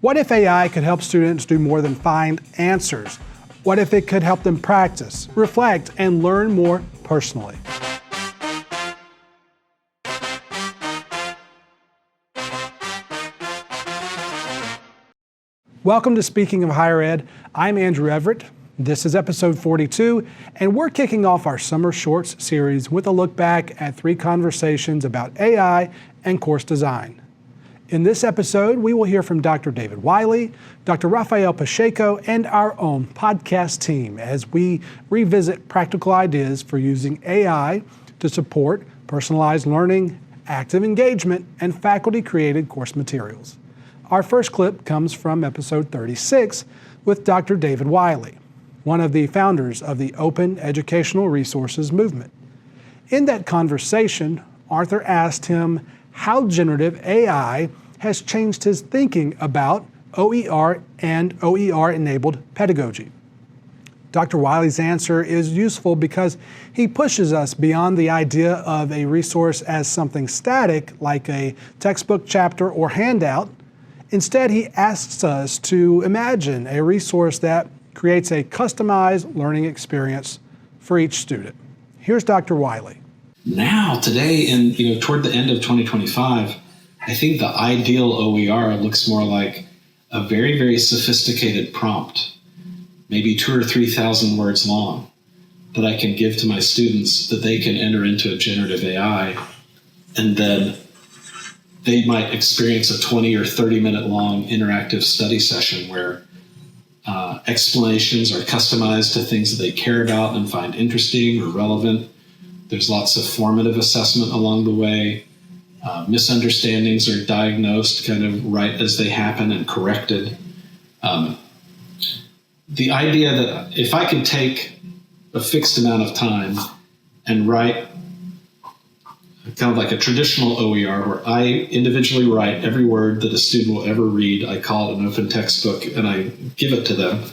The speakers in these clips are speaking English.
What if AI could help students do more than find answers? What if it could help them practice, reflect, and learn more personally? Welcome to Speaking of Higher Ed. I'm Andrew Everett. This is episode 42, and we're kicking off our Summer Shorts series with a look back at 3 conversations about AI and course design. In this episode, we will hear from Dr. David Wiley, Dr. Rafael Pacheco, and our own podcast team as we revisit practical ideas for using AI to support personalized learning, active engagement, and faculty-created course materials. Our first clip comes from episode 36 with Dr. David Wiley, one of the founders of the Open Educational Resources movement. In that conversation, Arthur asked him how generative AI has changed his thinking about OER and OER-enabled pedagogy. Dr. Wiley's answer is useful because he pushes us beyond the idea of a resource as something static, like a textbook chapter or handout. Instead, he asks us to imagine a resource that creates a customized learning experience for each student. Here's Dr. Wiley. Now, today, and toward the end of 2025, I think the ideal OER looks more like a very, very sophisticated prompt, maybe 2,000 or 3,000 words long, that I can give to my students that they can enter into a generative AI, and then they might experience a 20 or 30 minute long interactive study session where explanations are customized to things that they care about and find interesting or relevant. There's lots of formative assessment along the way. Misunderstandings are diagnosed kind of right as they happen and corrected. The idea that if I could take a fixed amount of time and write kind of like a traditional OER where I individually write every word that a student will ever read, I call it an open textbook, and I give it to them,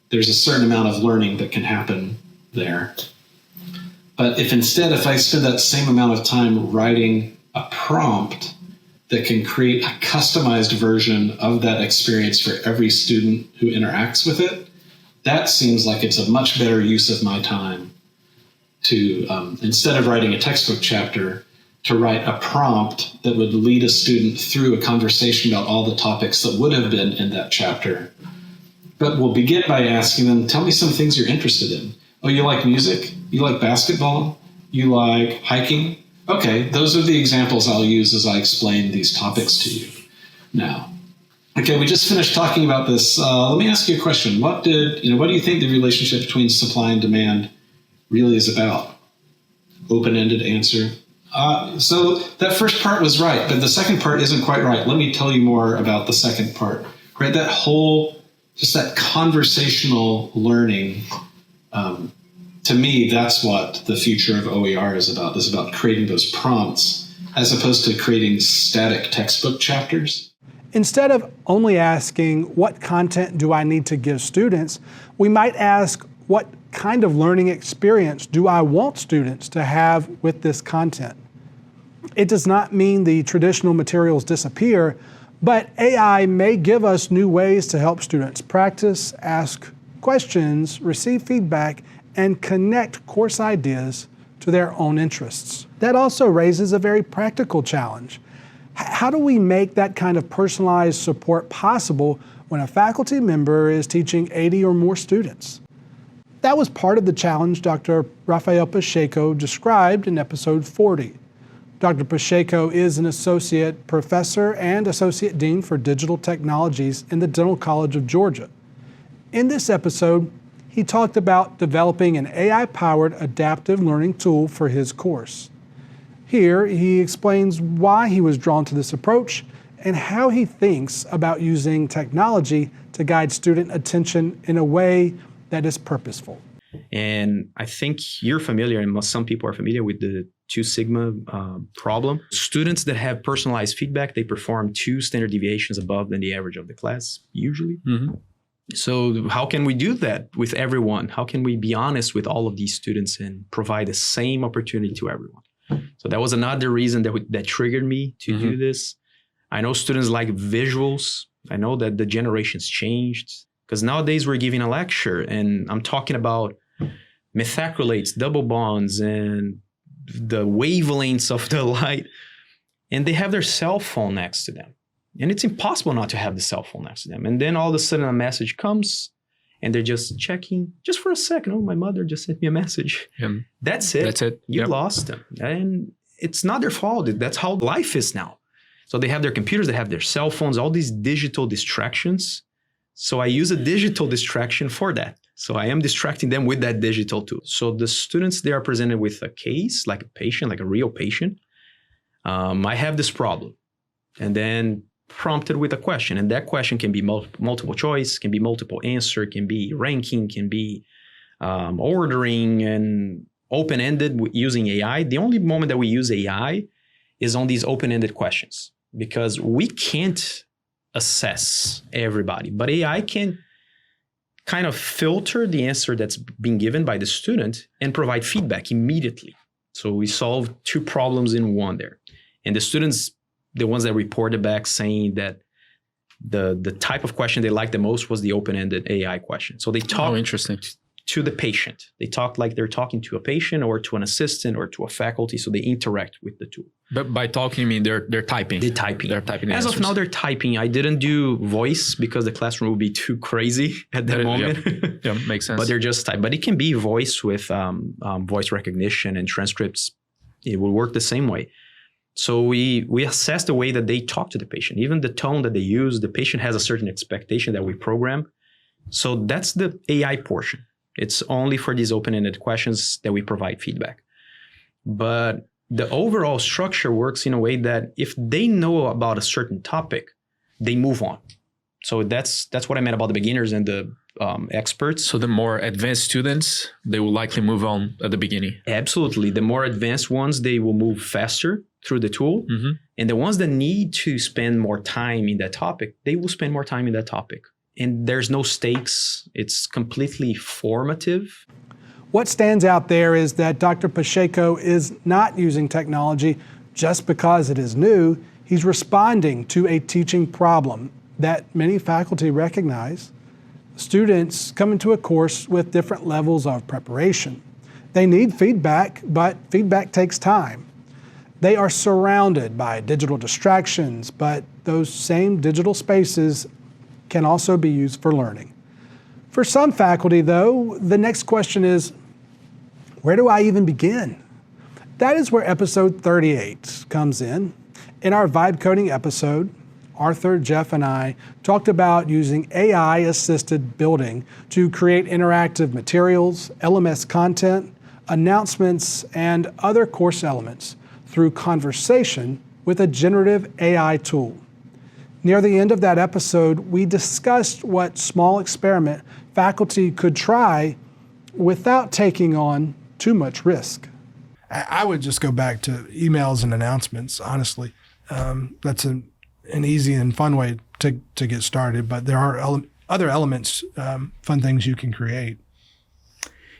there's a certain amount of learning that can happen there. But if I spend that same amount of time writing a prompt that can create a customized version of that experience for every student who interacts with it, that seems like it's a much better use of my time to, instead of writing a textbook chapter, to write a prompt that would lead a student through a conversation about all the topics that would have been in that chapter. But we'll begin by asking them, tell me some things you're interested in. Oh, you like music? You like basketball? You like hiking? Okay, those are the examples I'll use as I explain these topics to you. Now, okay, we just finished talking about this. Let me ask you a question. What do you think the relationship between supply and demand really is about? Open-ended answer. So that first part was right, but the second part isn't quite right. Let me tell you more about the second part. Right, that conversational learning. To me, that's what the future of OER is about creating those prompts as opposed to creating static textbook chapters. Instead of only asking, what content do I need to give students, we might ask, what kind of learning experience do I want students to have with this content? It does not mean the traditional materials disappear, but AI may give us new ways to help students practice, ask questions, receive feedback, and connect course ideas to their own interests. That also raises a very practical challenge. How do we make that kind of personalized support possible when a faculty member is teaching 80 or more students? That was part of the challenge Dr. Rafael Pacheco described in episode 40. Dr. Pacheco is an associate professor and associate dean for digital technologies in the Dental College of Georgia. In this episode, he talked about developing an AI-powered adaptive learning tool for his course. Here, he explains why he was drawn to this approach and how he thinks about using technology to guide student attention in a way that is purposeful. And I think you're familiar, and some people are familiar with the 2 sigma problem. Students that have personalized feedback, they perform 2 standard deviations above than the average of the class, usually. Mm-hmm. So how can we do that with everyone? How can we be honest with all of these students and provide the same opportunity to everyone? So that was another reason that triggered me to do this. I know students like visuals. I know that the generations changed because nowadays we're giving a lecture and I'm talking about methacrylates, double bonds, and the wavelengths of the light. And they have their cell phone next to them. And it's impossible not to have the cell phone next to them. And then all of a sudden a message comes and they're just checking just for a second. Oh, my mother just sent me a message. That's it. That's it. You lost them. And it's not their fault. That's how life is now. So they have their computers, they have their cell phones, all these digital distractions. So I use a digital distraction for that. So I am distracting them with that digital tool. So the students, they are presented with a case, like a patient, like a real patient. I have this problem. And then prompted with a question. And that question can be multiple choice, can be multiple answer, can be ranking, can be ordering, and open-ended using AI. The only moment that we use AI is on these open-ended questions because we can't assess everybody, but AI can kind of filter the answer that's being given by the student and provide feedback immediately. So we solved 2 problems in one there. And the students, the ones that reported back saying that the type of question they liked the most was the open-ended AI question. So they talk to the patient. They talk like they're talking to a patient or to an assistant or to a faculty. So they interact with the tool. But by talking, you mean they're typing? They're typing. They're typing. As of now, they're typing. I didn't do voice because the classroom would be too crazy at that moment. Yeah, makes sense. But they're just type. But it can be voice with voice recognition and transcripts. It will work the same way. So we assess the way that they talk to the patient, even the tone that they use. The patient has a certain expectation that we program. So that's the AI portion. It's only for these open-ended questions that we provide feedback. But the overall structure works in a way that if they know about a certain topic, they move on. So that's what I meant about the beginners and the experts. So the more advanced students, they will likely move on at the beginning. Absolutely. The more advanced ones, they will move faster through the tool. Mm-hmm. And the ones that need to spend more time in that topic, they will spend more time in that topic. And there's no stakes. It's completely formative. What stands out there is that Dr. Pacheco is not using technology just because it is new. He's responding to a teaching problem that many faculty recognize. Students come into a course with different levels of preparation. They need feedback, but feedback takes time. They are surrounded by digital distractions, but those same digital spaces can also be used for learning. For some faculty, though, the next question is, where do I even begin? That is where episode 38 comes in. In our vibe coding episode, Arthur, Jeff, and I talked about using AI-assisted building to create interactive materials, LMS content, announcements, and other course elements through conversation with a generative AI tool. Near the end of that episode, we discussed what small experiment faculty could try without taking on too much risk. I would just go back to emails and announcements, honestly. That's an easy and fun way to get started, but there are other elements, fun things you can create.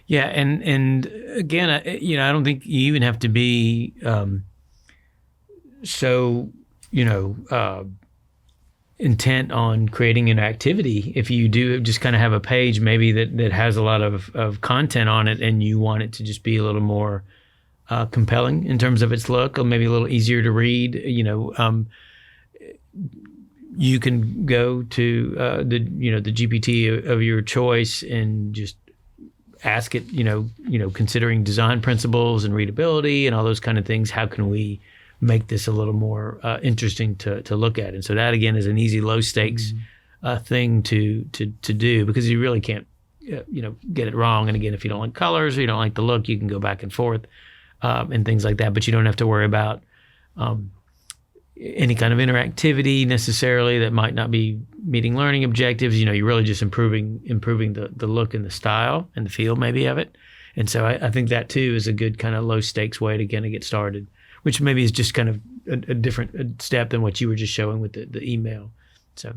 Yeah, and again, I don't think you even have to be so intent on creating an activity. If you do just kind of have a page maybe that has a lot of content on it and you want it to just be a little more compelling in terms of its look, or maybe a little easier to read, you can go to the GPT of your choice and just ask it, considering design principles and readability and all those kind of things, how can we make this a little more interesting to look at? And so that again is an easy, low stakes thing to do, because you really can't get it wrong. And again, if you don't like colors or you don't like the look, you can go back and forth and things like that. But you don't have to worry about any kind of interactivity necessarily that might not be meeting learning objectives. You're really just improving the look and the style and the feel maybe of it. And so I think that too is a good kind of low stakes way to kind of get started, which maybe is just kind of a different step than what you were just showing with the email. So,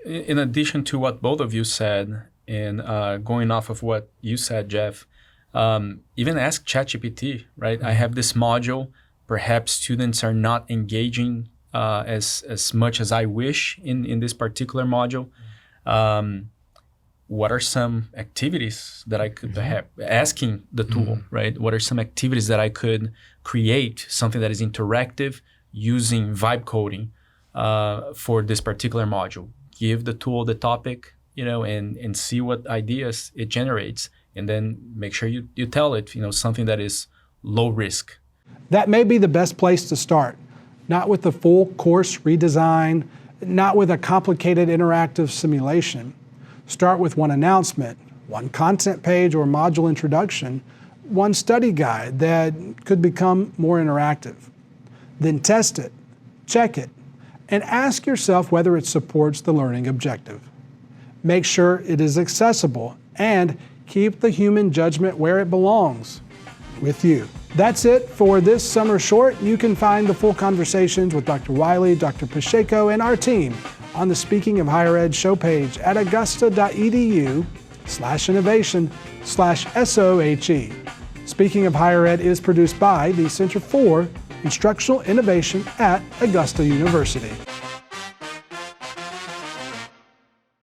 in addition to what both of you said, and going off of what you said, Jeff, even ask ChatGPT, right? I have this module. Perhaps students are not engaging as much as I wish in this particular module. What are some activities that I could have, asking the tool, right? What are some activities that I could create, something that is interactive using vibe coding for this particular module? Give the tool the topic, and see what ideas it generates, and then make sure you tell it, something that is low risk. That may be the best place to start. Not with the full course redesign, not with a complicated interactive simulation. Start with one announcement, one content page or module introduction, one study guide that could become more interactive. Then test it, check it, and ask yourself whether it supports the learning objective. Make sure it is accessible and keep the human judgment where it belongs, with you. That's it for this summer short. You can find the full conversations with Dr. Wiley, Dr. Pacheco, and our team on the Speaking of Higher Ed show page at augusta.edu/innovation/SOHE. Speaking of Higher Ed is produced by the Center for Instructional Innovation at Augusta University.